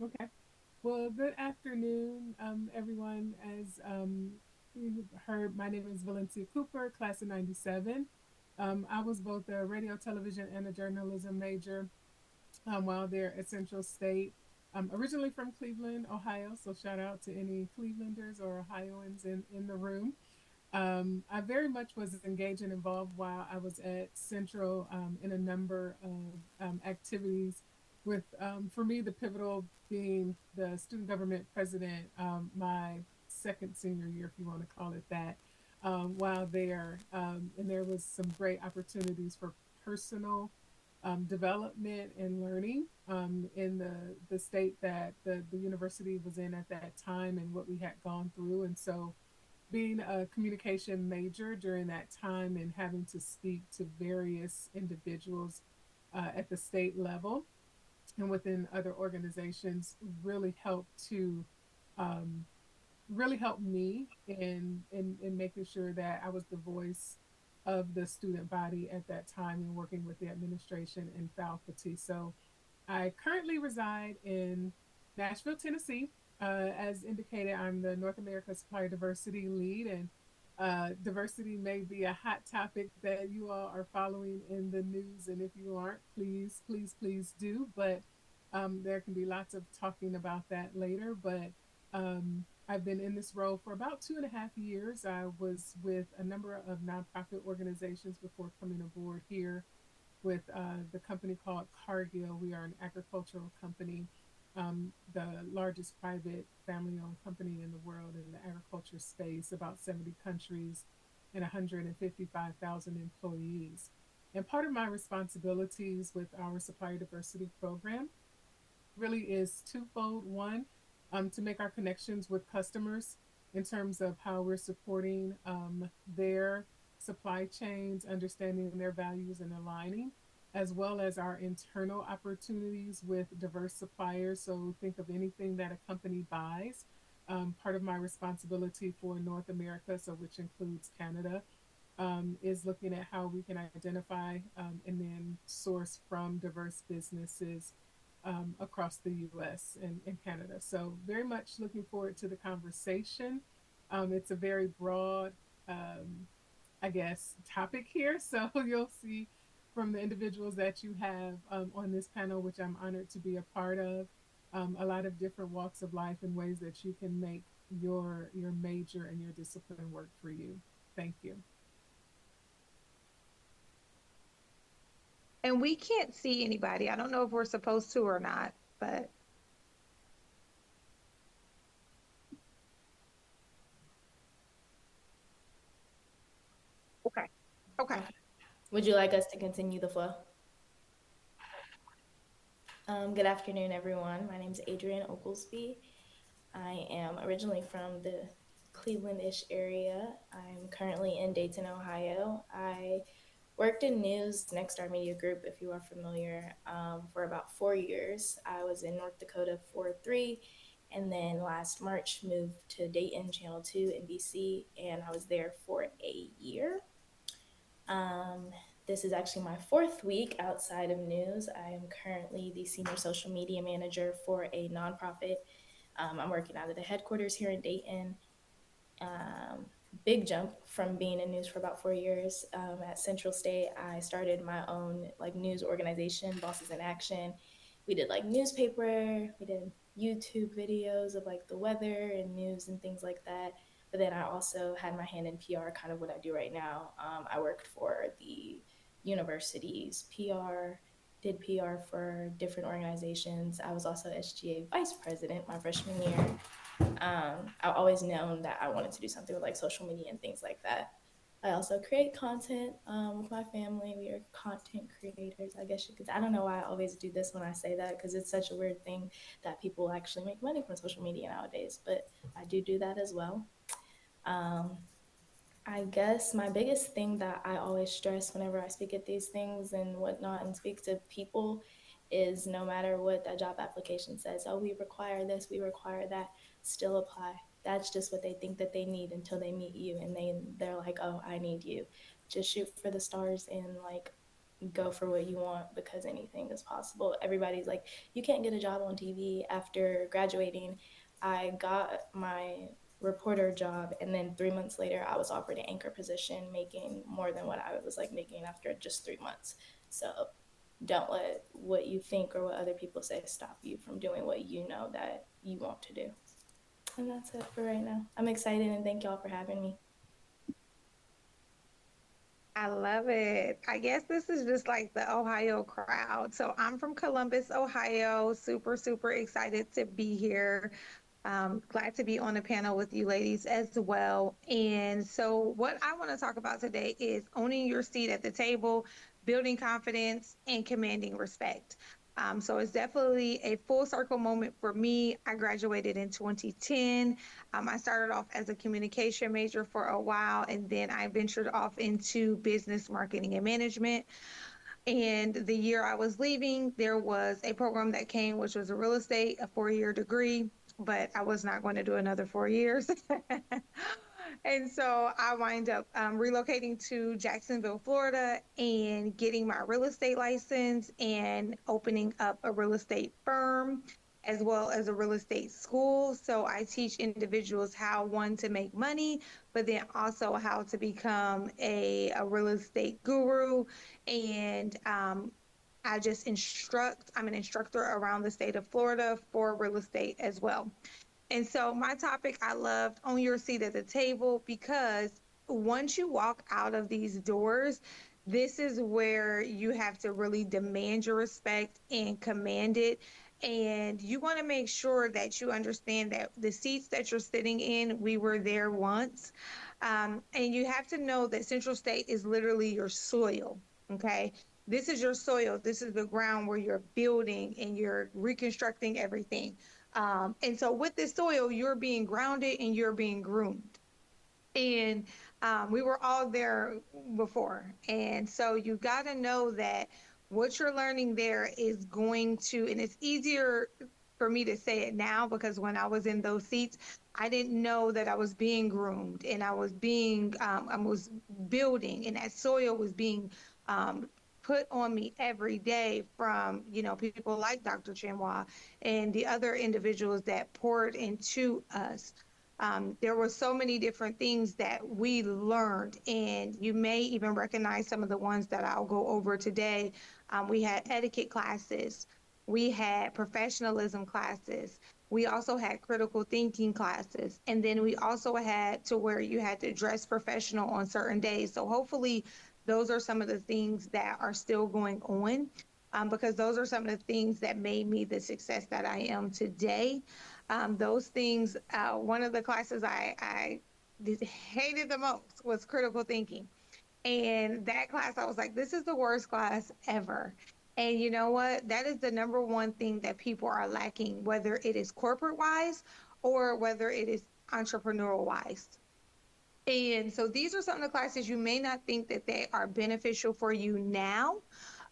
Okay. Well, good afternoon, everyone. As you heard, my name is Valencia Cooper, class of 97. I was both a radio, television, and a journalism major while there at Central State. I'm originally from Cleveland, Ohio, so shout out to any Clevelanders or Ohioans in the room. I very much was engaged and involved while I was at Central in a number of activities. With for me, the pivotal being the student government president, my second senior year, if you want to call it that, while there. And there was some great opportunities for personal development and learning in the state that the university was in at that time and what we had gone through. And so being a communication major during that time and having to speak to various individuals at the state level and within other organizations really helped to um, really helped me in making sure that I was the voice of the student body at that time and working with the administration and faculty. So I currently reside in Nashville, Tennessee. As indicated, I'm the North America Supplier Diversity Lead, and diversity may be a hot topic that you all are following in the news. And if you aren't, please, please, please do. But there can be lots of talking about that later. But I've been in this role for about 2.5 years. I was with a number of nonprofit organizations before coming aboard here with the company called Cargill. We are an agricultural company, the largest private family owned company in the world in the agriculture space, about 70 countries and 155,000 employees. And part of my responsibilities with our supplier diversity program really is twofold. One, to make our connections with customers in terms of how we're supporting their supply chains, understanding their values and aligning, as well as our internal opportunities with diverse suppliers. So think of anything that a company buys. Part of my responsibility for North America, so which includes Canada, is looking at how we can identify and then source from diverse businesses across the US and Canada. So, very much looking forward to the conversation. It's a very broad, I guess, topic here. So, you'll see from the individuals that you have on this panel, which I'm honored to be a part of, a lot of different walks of life and ways that you can make your major and your discipline work for you. Thank you. And we can't see anybody. I don't know if we're supposed to or not, but okay. Okay. Okay. Would you like us to continue the flow? Good afternoon, everyone. My name is Adrienne Oglesby. I am originally from the Cleveland-ish area. I'm currently in Dayton, Ohio. I worked in news, Nexstar Media Group, if you are familiar, for about 4 years. I was in North Dakota for 3, and then last March moved to Dayton, Channel 2, NBC, and I was there for a year. Um, this is actually my fourth week outside of news. I am currently the senior social media manager for a nonprofit. I'm working out of the headquarters here in Dayton. Um, Big jump from being in news for about 4 years. At Central State, I started my own like news organization, Bosses in Action. We did like newspaper, we did YouTube videos of like the weather and news and things like that. But then I also had my hand in PR, kind of what I do right now. I worked for the university's PR, did PR for different organizations. I was also SGA vice president my freshman year. I've always known that I wanted to do something with like social media and things like that. I also create content with my family. We are content creators, I guess you could. I don't know why I always do this when I say that because it's such a weird thing that people actually make money from social media nowadays. But I do that as well. Um, I guess my biggest thing that I always stress whenever I speak at these things and whatnot and speak to people is no matter what that job application says, oh, we require this, we require that, still apply. That's just what they think that they need until they meet you and they're like, oh, I need you. Just shoot for the stars and like go for what you want because anything is possible. Everybody's like, you can't get a job on TV after graduating. I got my reporter job, and then 3 months later I was offered an anchor position making more than what I was like making after just 3 months. So don't let what you think or what other people say stop you from doing what you know that you want to do. And that's it for right now. I'm excited, and thank y'all for having me. I love it. I guess this is just like the Ohio crowd. So I'm from Columbus, Ohio. Super, super excited to be here. Glad to be on the panel with you ladies as well. And so, what I want to talk about today is owning your seat at the table, building confidence, and commanding respect. So, it's definitely a full circle moment for me. I graduated in 2010. I started off as a communication major for a while, and then I ventured off into business marketing and management. And the year I was leaving, there was a program that came, which was a real estate, a 4-year degree, but I was not going to do another 4 years. And so I wind up relocating to Jacksonville, Florida, and getting my real estate license and opening up a real estate firm as well as a real estate school. So I teach individuals how, one, to make money, but then also how to become a real estate guru. And I just instruct, I'm an instructor around the state of Florida for real estate as well. And so my topic, I loved on your seat at the table, because once you walk out of these doors, this is where you have to really demand your respect and command it. And you want to make sure that you understand that the seats that you're sitting in, we were there once. And you have to know that Central State is literally your soil. Okay. This is your soil. This is the ground where you're building and you're reconstructing everything. And so with this soil, you're being grounded and you're being groomed. And we were all there before. And so you got to know that what you're learning there is going to, and it's easier for me to say it now, because when I was in those seats, I didn't know that I was being groomed and I was building, and that soil was being put on me every day from, people like Dr. Chinua and the other individuals that poured into us. There were so many different things that we learned, and you may even recognize some of the ones that I'll go over today. We had etiquette classes, we had professionalism classes, we also had critical thinking classes, and then we also had to where you had to dress professional on certain days. So hopefully those are some of the things that are still going on, because those are some of the things that made me the success that I am today. Those things, one of the classes I hated the most was critical thinking. And that class, I was like, this is the worst class ever. And you know what? That is the number one thing that people are lacking, whether it is corporate wise or whether it is entrepreneurial wise. And so these are some of the classes you may not think that they are beneficial for you now,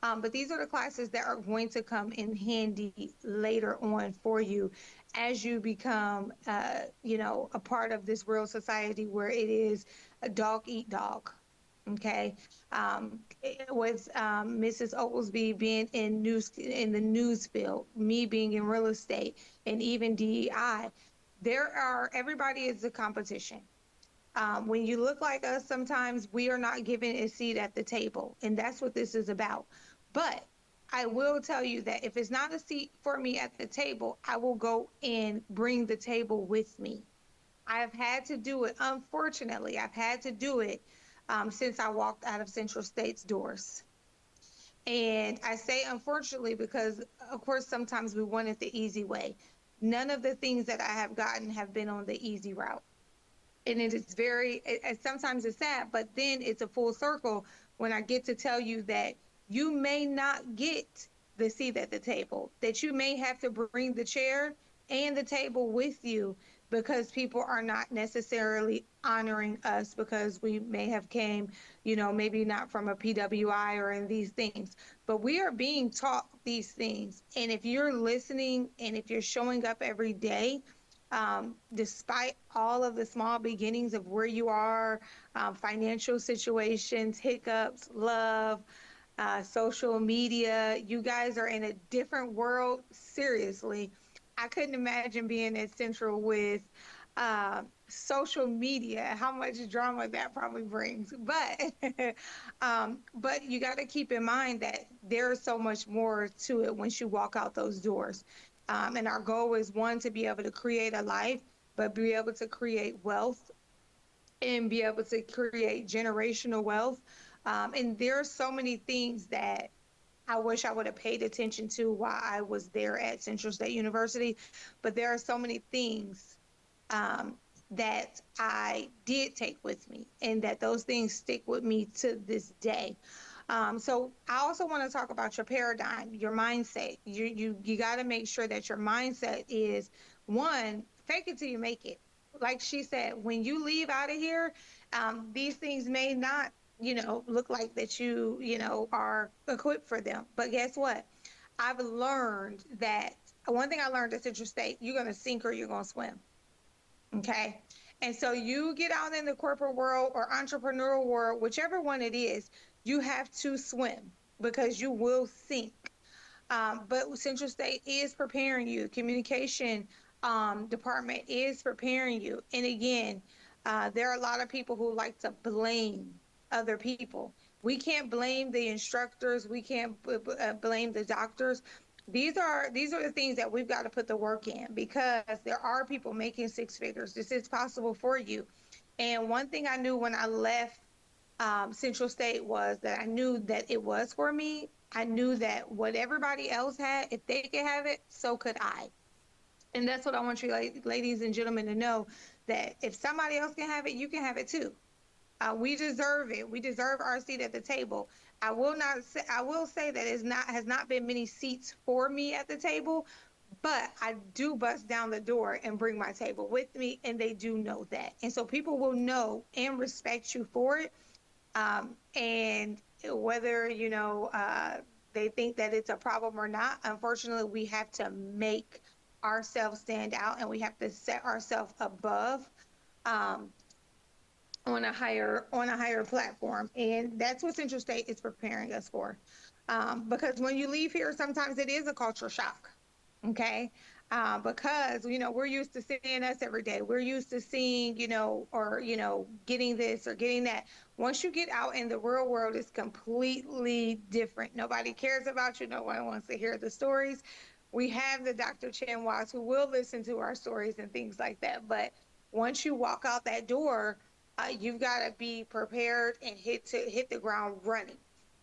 but these are the classes that are going to come in handy later on for you as you become, a part of this real society where it is a dog eat dog. Okay, with Mrs. Oglesby being in the news field, me being in real estate, and even DEI, everybody is a competition. When you look like us, sometimes we are not given a seat at the table, and that's what this is about. But I will tell you that if it's not a seat for me at the table, I will go and bring the table with me. I have had to do it. Unfortunately, I've had to do it since I walked out of Central State's doors. And I say unfortunately because, of course, sometimes we want it the easy way. None of the things that I have gotten have been on the easy route. And it is sometimes it's sad, but then it's a full circle when I get to tell you that you may not get the seat at the table, that you may have to bring the chair and the table with you, because people are not necessarily honoring us because we may have came, maybe not from a PWI or in these things, but we are being taught these things. And if you're listening and if you're showing up every day, despite all of the small beginnings of where you are, financial situations, hiccups, love, social media. You guys are in a different world. Seriously, I couldn't imagine being at Central with social media, how much drama that probably brings. But you got to keep in mind that there's so much more to it once you walk out those doors. And our goal is one, to be able to create a life, but be able to create wealth and be able to create generational wealth. And there are so many things that I wish I would have paid attention to while I was there at Central State University. But there are so many things um, that I did take with me, and that those things stick with me to this day. So I also want to talk about your paradigm, your mindset. You got to make sure that your mindset is one, fake it till you make it. Like she said, when you leave out of here, these things may not, look like that are equipped for them. But guess what? I've learned that one thing I learned at Central State, you're going to sink or you're going to swim. Okay. And so you get out in the corporate world or entrepreneurial world, whichever one it is, you have to swim because you will sink. But Central State is preparing you. Communication department is preparing you. And again, there are a lot of people who like to blame other people. We can't blame the instructors. We can't blame the doctors. These are the things that we've got to put the work in, because there are people making six figures. This is possible for you. And one thing I knew when I left Central State was that I knew that it was for me. I knew that what everybody else had, if they could have it, so could I. And that's what I want you, ladies and gentlemen, to know, that if somebody else can have it, you can have it too. We deserve it. We deserve our seat at the table. I will not say, I will say that has not been many seats for me at the table, but I do bust down the door and bring my table with me, and they do know that. And so people will know and respect you for it. And whether, they think that it's a problem or not, unfortunately, we have to make ourselves stand out, and we have to set ourselves above. Um, on a higher platform, and that's what Central State is preparing us for. Because when you leave here, sometimes it is a culture shock. Okay. Because we're used to seeing us every day. We're used to seeing, or getting this or getting that. Once you get out in the real world, it's completely different. Nobody cares about you. No one wants to hear the stories. We have the Dr. Chen Watts who will listen to our stories and things like that. But once you walk out that door, you've got to be prepared and hit the ground running,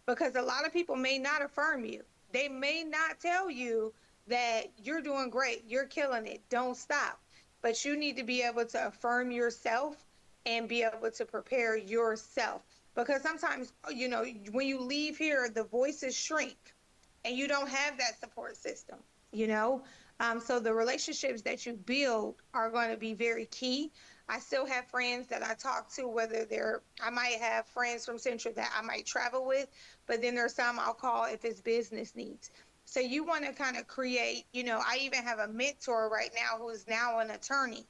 because a lot of people may not affirm you. They may not tell you that you're doing great, you're killing it, don't stop. But you need to be able to affirm yourself and be able to prepare yourself, because sometimes, when you leave here, the voices shrink and you don't have that support system, you know? So the relationships that you build are going to be very key. I still have friends that I talk to, I might have friends from Central that I might travel with, but then there's some I'll call if it's business needs. So you want to kind of create, I even have a mentor right now who is now an attorney.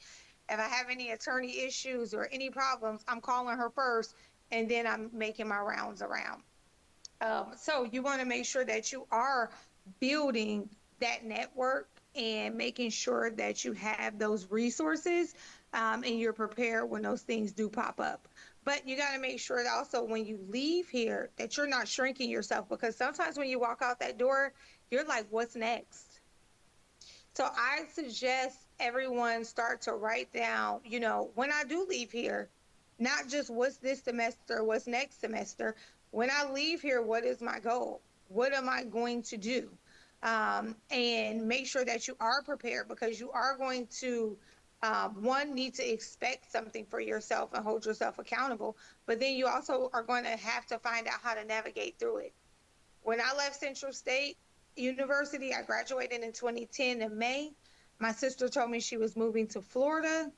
If I have any attorney issues or any problems, I'm calling her first, and then I'm making my rounds around. So you want to make sure that you are building that network and making sure that you have those resources, and you're prepared when those things do pop up. But you got to make sure that also when you leave here that you're not shrinking yourself, because sometimes when you walk out that door, you're like, what's next? So I suggest everyone start to write down, when I do leave here, not just what's this semester, what's next semester. When I leave here, what is my goal? What am I going to do? And make sure that you are prepared, because you are going to, one, need to expect something for yourself and hold yourself accountable. But then you also are going to have to find out how to navigate through it. When I left Central State University, I graduated in 2010 in May. My sister told me she was moving to Florida.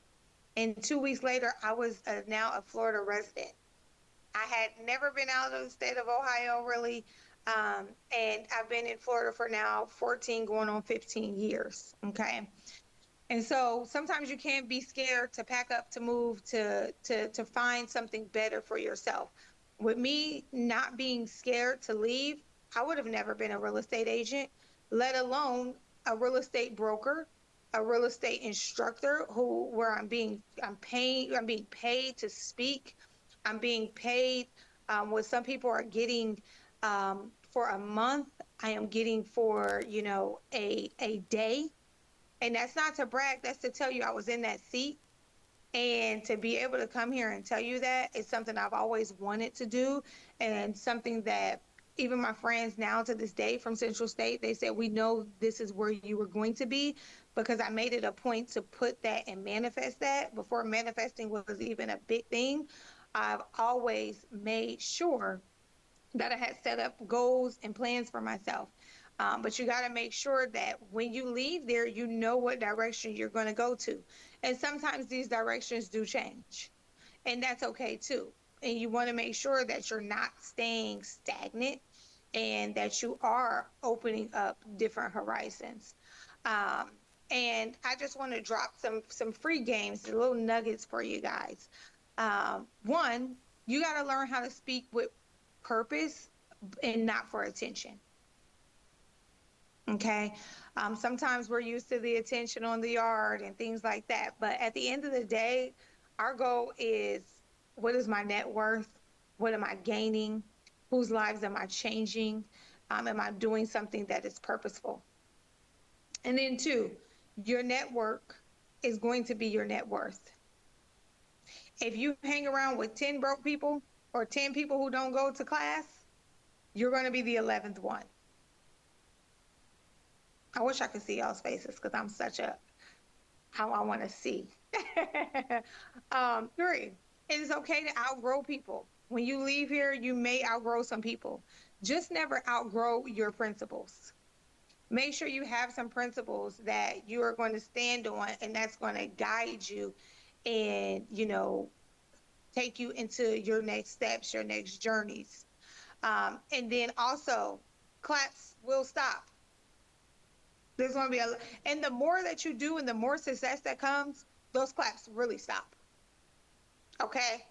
And 2 weeks later, I was now a Florida resident. I had never been out of the state of Ohio, really. And I've been in Florida for now 14 going on 15 years. Okay. And so sometimes you can't be scared to pack up, to move, to find something better for yourself. With me not being scared to leave, I would have never been a real estate agent, let alone a real estate broker, a real estate instructor who where I'm being paid to speak. I'm being paid what some people are getting for a month. I am getting for, a day. And that's not to brag, that's to tell you I was in that seat. And to be able to come here and tell you that is something I've always wanted to do, and something that even my friends now to this day from Central State, they said, we know this is where you were going to be, because I made it a point to put that and manifest that before manifesting was even a big thing. I've always made sure that I had set up goals and plans for myself. But you got to make sure that when you leave there, you know what direction you're going to go to. And sometimes these directions do change, and that's okay too. And you want to make sure that you're not staying stagnant and that you are opening up different horizons. Um, and I just want to drop some free games, little nuggets for you guys. One, you got to learn how to speak with purpose and not for attention. Okay. Sometimes we're used to the attention on the yard and things like that. But at the end of the day, our goal is, what is my net worth? What am I gaining? Whose lives am I changing? Am I doing something that is purposeful? And then two, your network is going to be your net worth. If you hang around with 10 broke people or 10 people who don't go to class, you're going to be the 11th one. I wish I could see y'all's faces because I'm such a, how I want to see. Three, it is okay to outgrow people. When you leave here, you may outgrow some people. Just never outgrow your principles. Make sure you have some principles that you are going to stand on, and that's going to guide you and, take you into your next steps, your next journeys. And then also, claps will stop. There's going to be and the more that you do and the more success that comes, those claps really stop. Okay?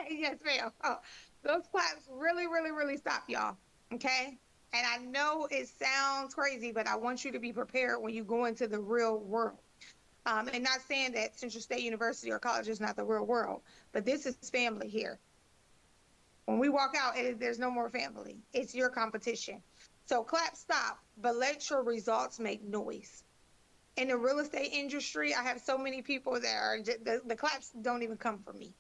Yes, ma'am. Oh, those claps really, really, really stop, y'all. Okay? And I know it sounds crazy, but I want you to be prepared when you go into the real world. And not saying that Central State University or college is not the real world, but this is family here. When we walk out, there's no more family. It's your competition. So clap stop, but let your results make noise. In the real estate industry, I have so many people that are, the claps don't even come from me.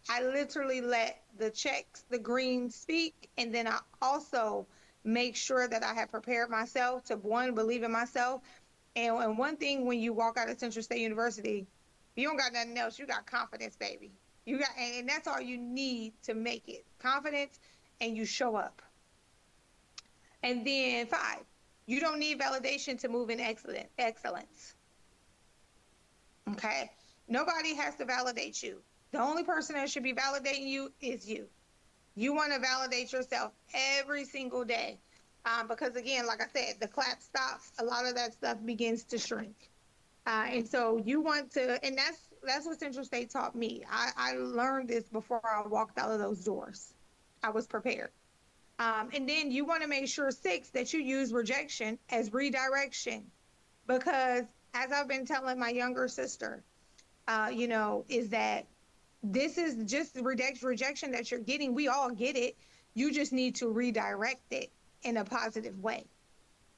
I literally let the checks, the green speak, and then I also make sure that I have prepared myself to, one, believe in myself. And one thing, when you walk out of Central State University, you don't got nothing else. You got confidence, baby. You got, and that's all you need to make it. Confidence, and you show up. And then five, you don't need validation to move in excellence. Okay? Nobody has to validate you. The only person that should be validating you is you. You want to validate yourself every single day. Because again, like I said, the clap stops, a lot of that stuff begins to shrink. And so you want to, and that's what Central State taught me. I learned this before I walked out of those doors. I was prepared. And then you want to make sure, six, that you use rejection as redirection. Because as I've been telling my younger sister, is that this is just rejection that you're getting. We all get it. You just need to redirect it in a positive way.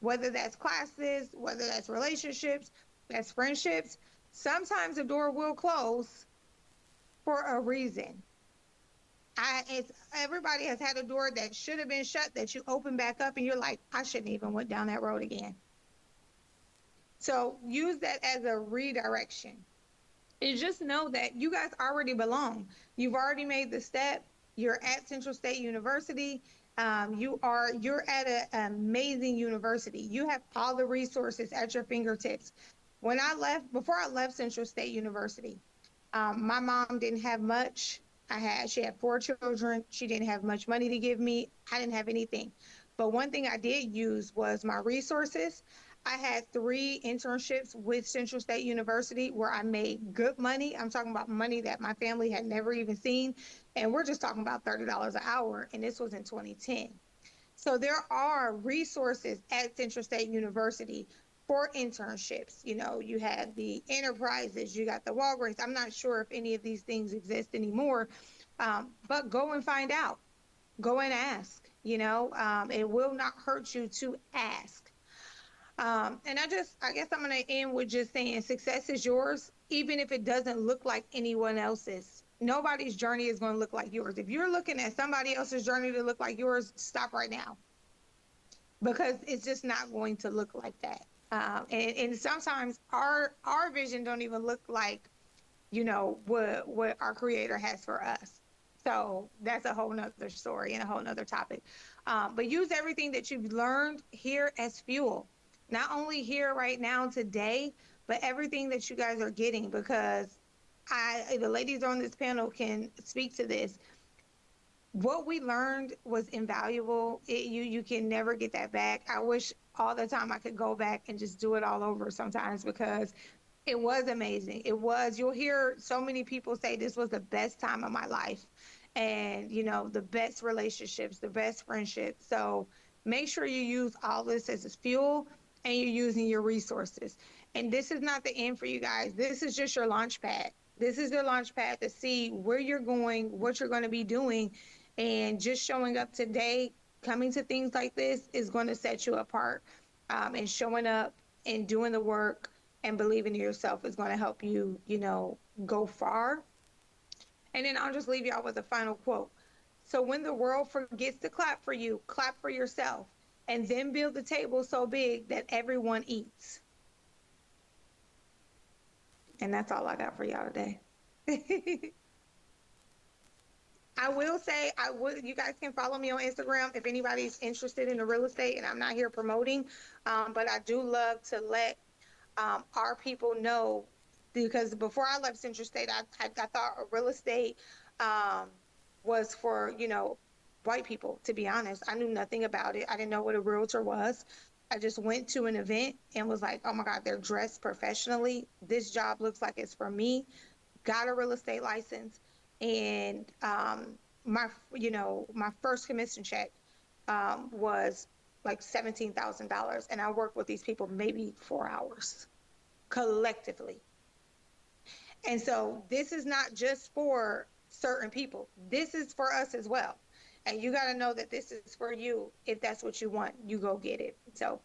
Whether that's classes, whether that's relationships, that's friendships. Sometimes the door will close for a reason. Everybody has had a door that should have been shut that you open back up and you're like, I shouldn't even went down that road again. So use that as a redirection. And just know that you guys already belong. You've already made the step. You're at Central State University. You're at an amazing university. You have all the resources at your fingertips. Before I left Central State University, my mom didn't have much. She had 4 children. She didn't have much money to give me. I didn't have anything. But one thing I did use was my resources. I had 3 internships with Central State University where I made good money. I'm talking about money that my family had never even seen. And we're just talking about $30 an hour. And this was in 2010. So there are resources at Central State University for internships. You know, you have the enterprises, you got the Walgreens. I'm not sure if any of these things exist anymore, but go and find out. Go and ask. You know, it will not hurt you to ask. And I guess I'm going to end with just saying success is yours, even if it doesn't look like anyone else's. Nobody's journey is going to look like yours. If you're looking at somebody else's journey to look like yours, stop right now because it's just not going to look like that. And sometimes our vision don't even look like, you know, what our creator has for us. So that's a whole nother story and a whole nother topic. But use everything that you've learned here as fuel, not only here right now today, but everything that you guys are getting, because the ladies on this panel can speak to this. What we learned was invaluable. You can never get that back. I wish all the time I could go back and just do it all over sometimes, because it was amazing. It was. You'll hear so many people say this was the best time of my life, and you know, the best relationships, the best friendships. So make sure you use all this as fuel, and you're using your resources. And this is not the end for you guys. This is just your launch pad. This is your launch pad to see where you're going, what you're going to be doing, and just showing up today, coming to things like this is going to set you apart. And showing up and doing the work and believing in yourself is going to help you, you know, go far. And then I'll just leave y'all with a final quote. So when the world forgets to clap for you, clap for yourself, and then build the table so big that everyone eats. And that's all I got for y'all today. I will say, you guys can follow me on Instagram if anybody's interested in the real estate, and I'm not here promoting, but I do love to let our people know, because before I left Central State, I thought real estate was for, you know, white people, to be honest. I knew nothing about it. I didn't know what a realtor was. I just went to an event and was like, oh my God, they're dressed professionally. This job looks like it's for me. Got a real estate license. And my first commission check was like $17,000. And I worked with these people maybe 4 hours collectively. And so this is not just for certain people. This is for us as well. And you got to know that this is for you. If that's what you want, you go get it. So,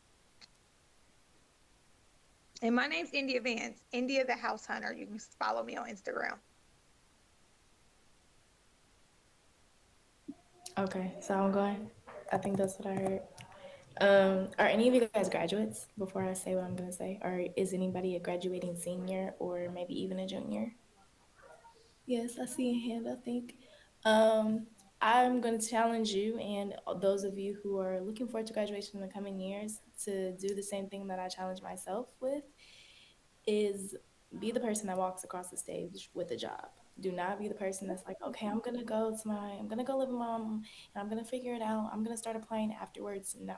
and my name's India Vance, India the House Hunter. You can follow me on Instagram. Okay, so I'm going. I think that's what I heard. Are any of you guys graduates before I say what I'm going to say? Or is anybody a graduating senior or maybe even a junior? Yes, I see a hand, I think. I'm going to challenge you and those of you who are looking forward to graduation in the coming years to do the same thing that I challenge myself with, is be the person that walks across the stage with a job. Do not be the person that's like, okay, I'm gonna go live with my mom and I'm gonna figure it out. I'm gonna start applying afterwards. No.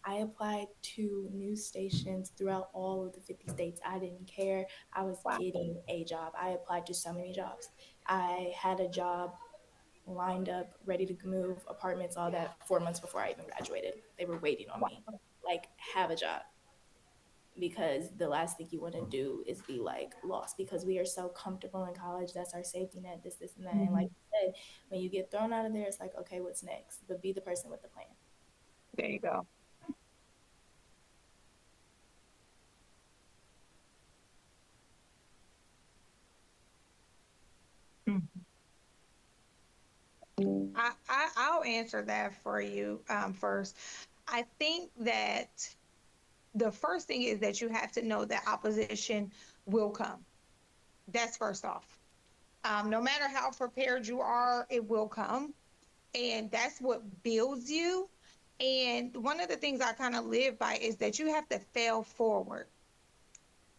I applied to news stations throughout all of the 50 states. I didn't care. I was getting a job. I applied to so many jobs. I had a job lined up, ready to move, apartments, all that 4 months before I even graduated. They were waiting on me. Like, have a job. Because the last thing you want to do is be like lost, because we are so comfortable in college. That's our safety net, this and that. And like you said, when you get thrown out of there, it's like, okay, what's next? But be the person with the plan. There you go. I'll answer that for you first. I think that the first thing is that you have to know that opposition will come. That's first off. No matter how prepared you are, it will come. And that's what builds you. And one of the things I kind of live by is that you have to fail forward.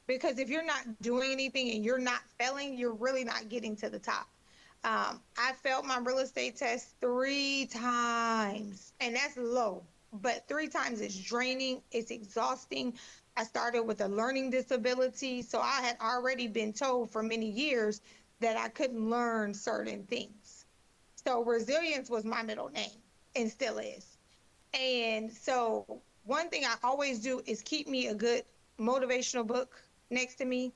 Because if you're not doing anything and you're not failing, you're really not getting to the top. I failed my real estate test 3 times, and that's low. but 3 times is draining, it's exhausting. I started with a learning disability, so I had already been told for many years that I couldn't learn certain things. So resilience was my middle name and still is. And so one thing I always do is keep me a good motivational book next to me,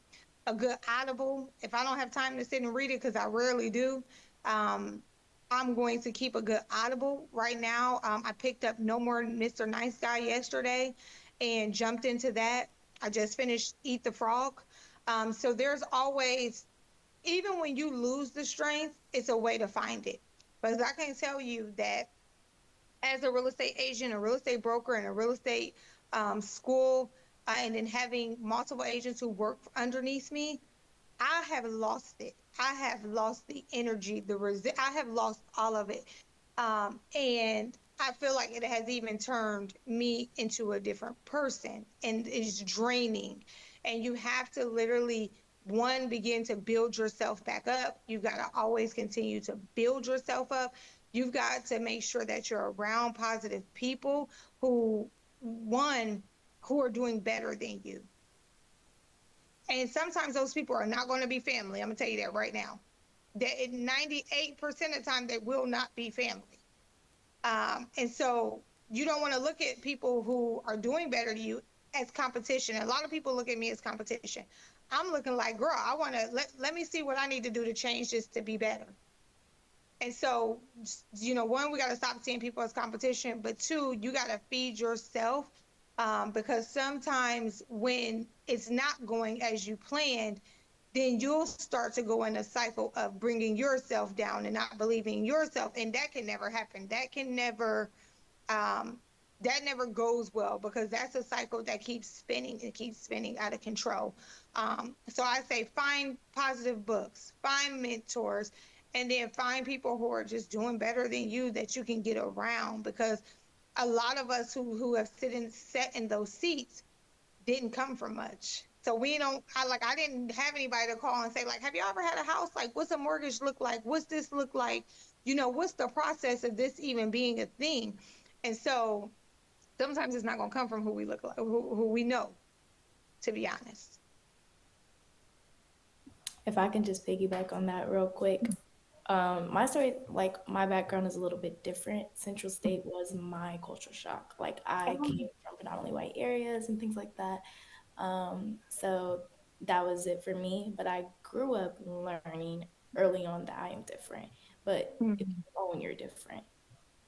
a good Audible. If I don't have time to sit and read it, because I rarely do, um, I'm going to keep a good Audible right now. I picked up No More Mr. Nice Guy yesterday and jumped into that. I just finished Eat the Frog. So there's always, even when you lose the strength, it's a way to find it. Because I can tell you that as a real estate agent, a real estate broker, and a real estate school, and then having multiple agents who work underneath me, I have lost it. I have lost the energy, I have lost all of it. And I feel like it has even turned me into a different person, and it's draining. And you have to literally, one, begin to build yourself back up. You've got to always continue to build yourself up. You've got to make sure that you're around positive people who, one, who are doing better than you. And sometimes those people are not going to be family. I'm going to tell you that right now. That 98% of the time, they will not be family. And so you don't want to look at people who are doing better than you as competition. A lot of people look at me as competition. I'm looking like, girl, I want to let me see what I need to do to change this to be better. And so, one, we got to stop seeing people as competition, but two, you got to feed yourself, because sometimes when it's not going as you planned, then you'll start to go in a cycle of bringing yourself down and not believing in yourself. And that can never happen. That never goes well, because that's a cycle that keeps spinning and keeps spinning out of control. So I say find positive books, find mentors, and then find people who are just doing better than you that you can get around, because a lot of us who have sat in those seats didn't come from much. So I didn't have anybody to call and say, like, have you ever had a house? Like, what's a mortgage look like? What's this look like? What's the process of this even being a thing? And so sometimes it's not going to come from who we look like, who we know, to be honest. If I can just piggyback on that real quick. My story, like my background is a little bit different. Central State was my culture shock. Like I came from predominantly white areas and things like that. So that was it for me. But I grew up learning early on that I am different. But if you own you're different,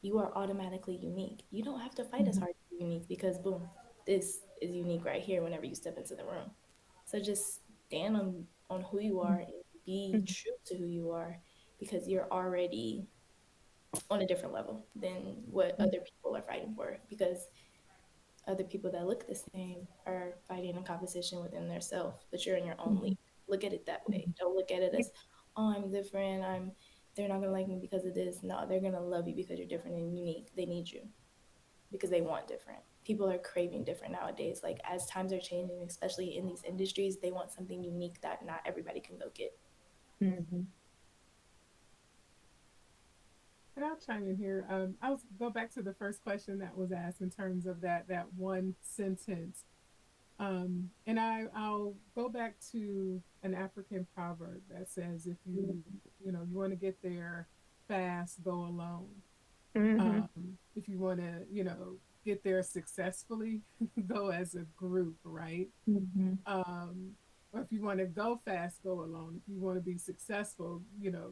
you are automatically unique. You don't have to fight as hard to be unique, because boom, this is unique right here whenever you step into the room. So just stand on who you are and be true to who you are, because you're already on a different level than what other people are fighting for, because other people that look the same are fighting a competition within themselves, but you're in your own league. Look at it that way. Don't look at it as, oh, I'm different. They're not gonna like me because of this. No, they're gonna love you because you're different and unique. They need you because they want different. People are craving different nowadays. Like as times are changing, especially in these industries, they want something unique that not everybody can go get. Mm-hmm. And I'll chime in here. I'll go back to the first question that was asked in terms of that one sentence. And I'll go back to an African proverb that says, if you want to get there fast, go alone. If you want to, get there successfully, go as a group, right? Or if you want to go fast, go alone. If you want to be successful,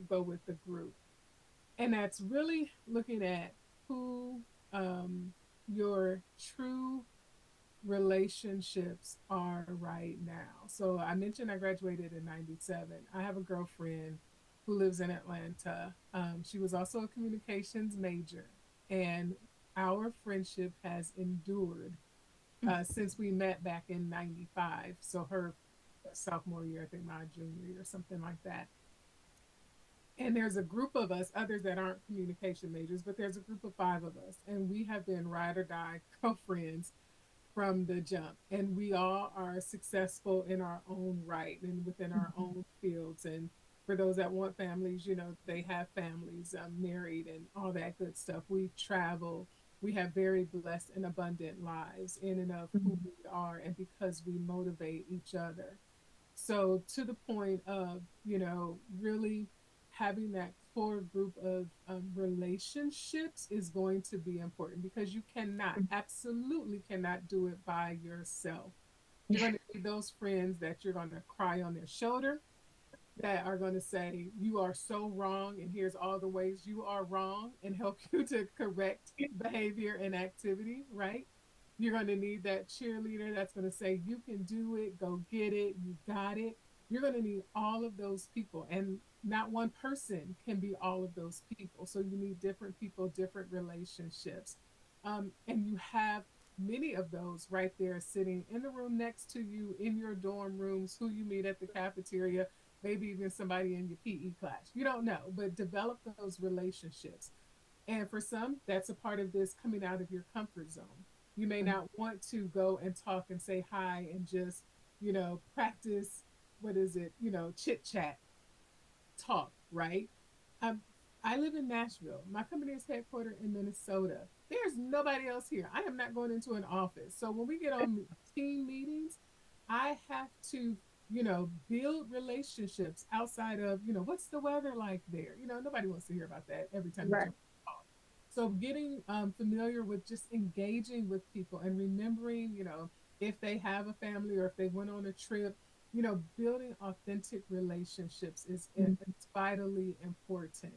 go with the group. And that's really looking at who your true relationships are right now. So I mentioned I graduated in 97. I have a girlfriend who lives in Atlanta. She was also a communications major, and our friendship has endured since we met back in 95. So her sophomore year, I think my junior year, something like that. And there's a group of us, others that aren't communication majors, but there's a group of 5 of us, and we have been ride or die girlfriends from the jump. And we all are successful in our own right and within our own fields. And for those that want families, they have families, married and all that good stuff. We travel. we have very blessed and abundant lives in and of who Mhm. we are, and because we motivate each other. So, to the point of, really having that core group of relationships is going to be important, because you cannot, absolutely cannot do it by yourself. You're going to need those friends that you're going to cry on their shoulder, that are going to say, you are so wrong, and here's all the ways you are wrong, and help you to correct behavior and activity, right? You're going to need that cheerleader that's going to say, you can do it, go get it, you got it. You're going to need all of those people, and not one person can be all of those people. So you need different people, different relationships. And you have many of those right there sitting in the room next to you, in your dorm rooms, who you meet at the cafeteria, maybe even somebody in your PE class. You don't know, but develop those relationships. And for some, that's a part of this coming out of your comfort zone. You may not want to go and talk and say hi and just, practice, what is it, chit chat, talk, right? Um, I live in Nashville. My company is headquartered in Minnesota. There's nobody else here. I am not going into an office. So when we get on team meetings, I have to, build relationships outside of, what's the weather like there? Nobody wants to hear about that every time you Right. jump on. So getting familiar with just engaging with people and remembering, if they have a family or if they went on a trip, building authentic relationships is vitally important.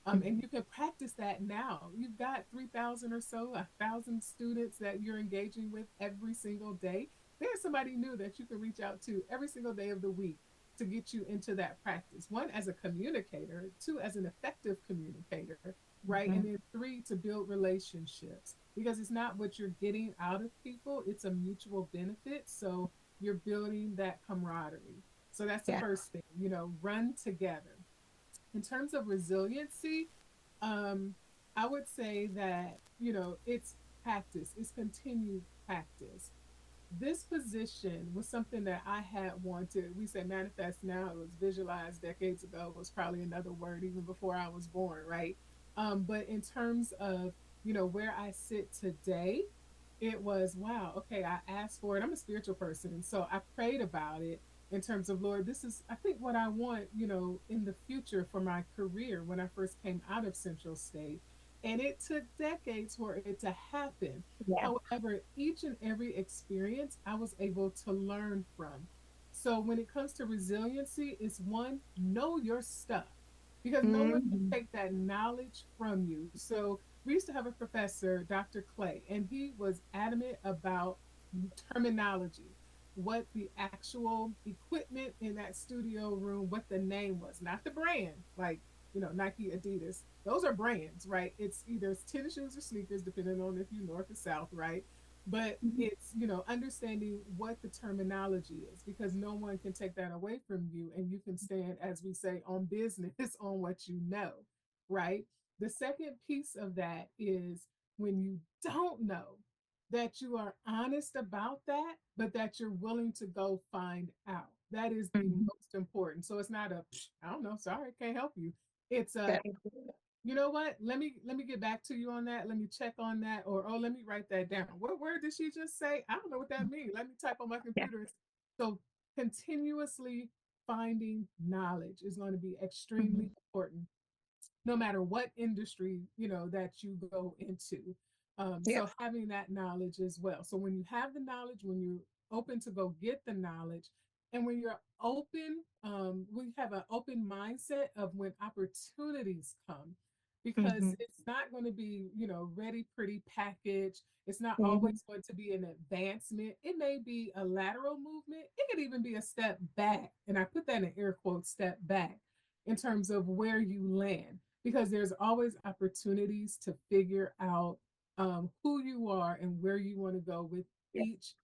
And you can practice that now. You've got 3,000 or so, 1,000 students that you're engaging with every single day. There's somebody new that you can reach out to every single day of the week to get you into that practice. One, as a communicator; two, as an effective communicator, right? And Mhm. then three, to build relationships, because it's not what you're getting out of people, it's a mutual benefit. So you're building that camaraderie. So that's the Yeah. first thing, run together. In terms of resiliency, um, I would say that, it's practice, it's continued practice. This position was something that I had wanted. We say manifest now, it was visualized decades ago, it was probably another word even before I was born, right? But in terms of, where I sit today, it was, wow, okay, I asked for it. I'm a spiritual person. And so I prayed about it in terms of, Lord, this is, I think, what I want, in the future for my career when I first came out of Central State. And it took decades for it to happen. Yeah. However, each and every experience I was able to learn from. So when it comes to resiliency, it's one, know your stuff, because no one can Mhm. take that knowledge from you. So we used to have a professor, Dr. Clay, and he was adamant about terminology, what the actual equipment in that studio room, what the name was, not the brand, like, Nike, Adidas. Those are brands, right? It's either tennis shoes or sneakers, depending on if you north or south, right? But Mhm. it's, understanding what the terminology is, because no one can take that away from you. And you can stand, as we say, on business on what you know, right? The second piece of that is, when you don't know, that you are honest about that, but that you're willing to go find out. That is the Mhm. most important. So it's not a, I don't know, sorry, can't help you. It's a, That is good. you know what? Let me get back to you on that. Let me check on that, or oh, let me write that down. What word did she just say? I don't know what that means. Let me type on my Yeah. computer. So continuously finding knowledge is going to be extremely Mhm. important, no matter what industry, that you go into. Yeah. So having that knowledge as well. So when you have the knowledge, when you're open to go get the knowledge, and when you're open, we have an open mindset of when opportunities come, because Mhm. it's not going to be, ready, pretty package. It's not Mhm. always going to be an advancement. It may be a lateral movement. It could even be a step back. And I put that in air quotes, step back, in terms of where you land, because there's always opportunities to figure out who you are and where you want to go with Yeah. each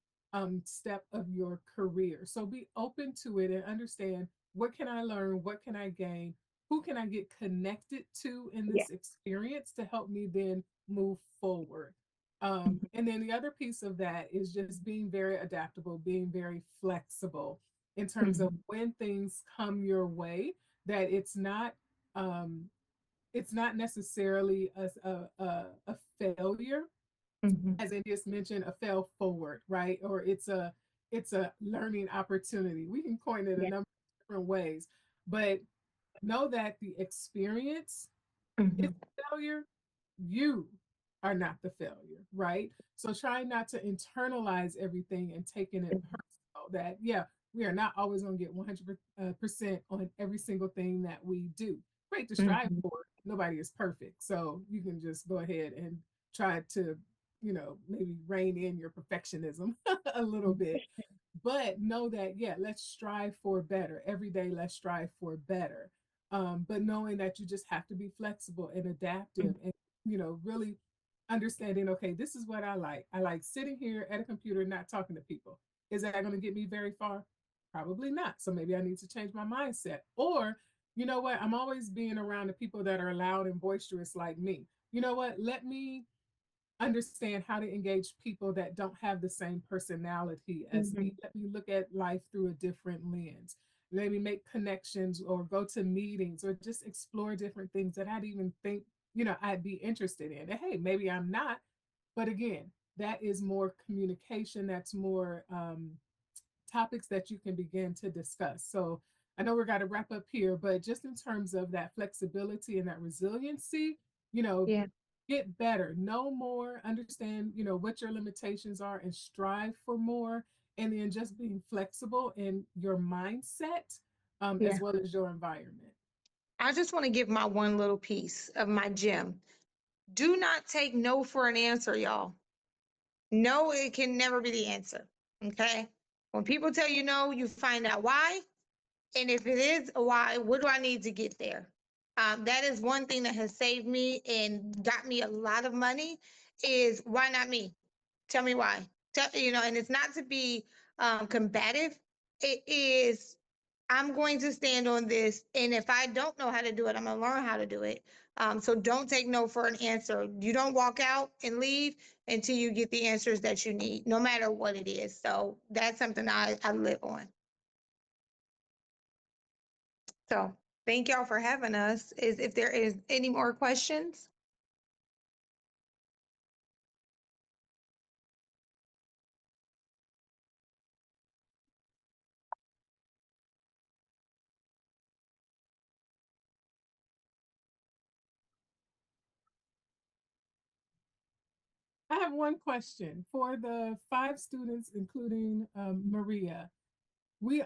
step of your career. So be open to it and understand, what can I learn? What can I gain? Who can I get connected to in Yeah. this experience to help me then move forward? Mhm. And then the other piece of that is just being very adaptable, being very flexible in terms of Mhm. when things come your way, that um, it's not necessarily a failure, Mhm. as India's mentioned, a fail forward, right? Or it's a learning opportunity. We can coin it a Yeah. number of different ways, but know that the experience is Mhm. the failure. You are not the failure, right? So try not to internalize everything and taking it personal. That yeah, we are not always going to get 100% on every single thing that we do. Great to strive Mhm. for. Nobody is perfect, so you can just go ahead and try to, maybe rein in your perfectionism a little bit, but know that yeah, let's strive for better every day. Let's strive for better, but knowing that you just have to be flexible and adaptive, Mhm. and really understanding, okay, this is what I like sitting here at a computer not talking to people. Is that going to get me very far? Probably not. So maybe I need to change my mindset. Or you know what, I'm always being around the people that are loud and boisterous like me. You know what, let me understand how to engage people that don't have the same personality as me. Mhm. Let me look at life through a different lens. Let me make connections or go to meetings or just explore different things that I'd even think, I'd be interested in. And hey, maybe I'm not. But again, that is more communication. That's more topics that you can begin to discuss. So I know we're got to wrap up here, but just in terms of that flexibility and that resiliency, you know, Yeah. get better, know more, understand, what your limitations are and strive for more. And then just being flexible in your mindset, Yeah. as well as your environment. I just want to give my one little piece of my gem. Do not take no for an answer, y'all. No, it can never be the answer. Okay. When people tell you no, you find out why. And if it is a why, what do I need to get there? That is one thing that has saved me and got me a lot of money is why not me? Tell me why. And it's not to be combative. It is, I'm going to stand on this. And if I don't know how to do it, I'm going to learn how to do it. So don't take no for an answer. You don't walk out and leave until you get the answers that you need, no matter what it is. So that's something I live on. So thank y'all for having us. Is if there is any more questions? I have one question for the five students, including Maria.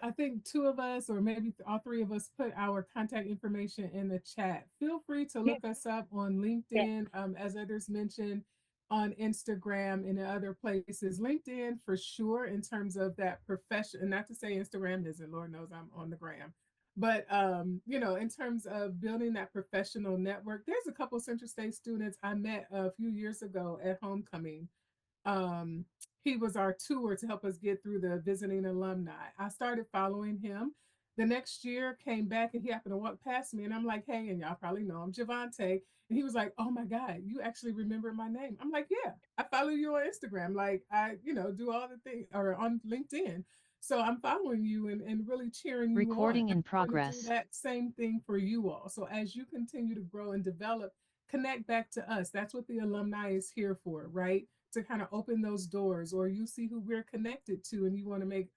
I think two of us, or maybe all three of us, put our contact information in the chat. Feel free to Yeah, look us up on yeah, LinkedIn, as others mentioned, on Instagram and in other places. LinkedIn for sure, in terms of that profession, and not to say Instagram isn't, Lord knows I'm on the gram. But in terms of building that professional network, there's a couple Central State students I met a few years ago at homecoming. um, he was our tour to help us get through the visiting alumni. I started following him. The next year came back and he happened to walk past me and I'm like, hey, and y'all probably know him, Javante. And he was like, oh my God, you actually remember my name. I'm like, yeah, I follow you on Instagram. Like I, do all the things, or on LinkedIn. So I'm following you and really cheering you on. Recording I in want to do progress. that same thing for you all. So as you continue to grow and develop, connect back to us. That's what the alumni is here for, right? To kind of open those doors, or you see who we're connected to and you want to make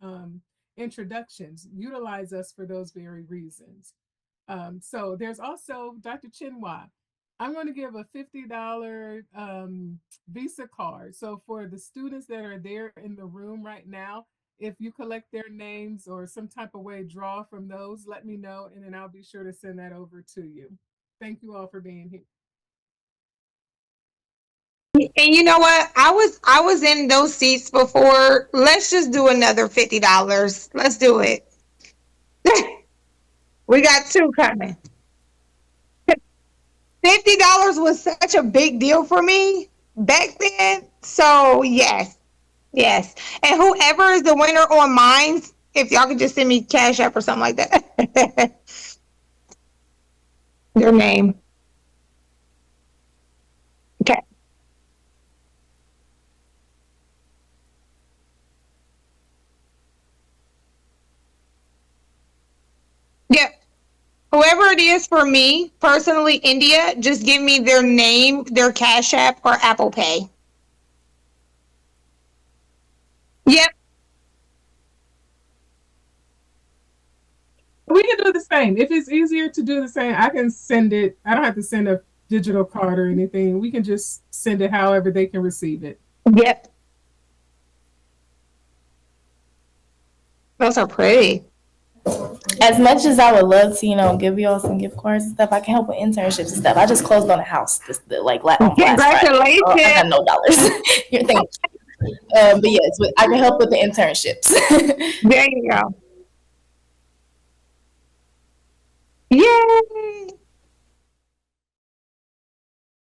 introductions, utilize us for those very reasons. So there's also Dr. Chinwa. I'm going to give a $50 Visa card. So for the students that are there in the room right now, if you collect their names or some type of way draw from those, let me know and then I'll be sure to send that over to you. Thank you all for being here. And you know what? I was in those seats before. Let's just do another $50. Let's do it. We got two coming. $50 was such a big deal for me back then. So yes, yes. And whoever is the winner on mine, if y'all could just send me Cash App or something like that. Their name. Okay. Yep. Whoever it is for me, personally, India, just give me their name, their Cash App, or Apple Pay. Yep. We can do the same. If it's easier to do the same, I can send it. I don't have to send a digital card or anything. We can just send it however they can receive it. Yep. Those are pretty. As much as I would love to, give you all some gift cards and stuff, I can help with internships and stuff. I just closed on a house like on last Friday. Congratulations. So I got no dollars. You're thank you. But yes, I can help with the internships. There you go. Yay!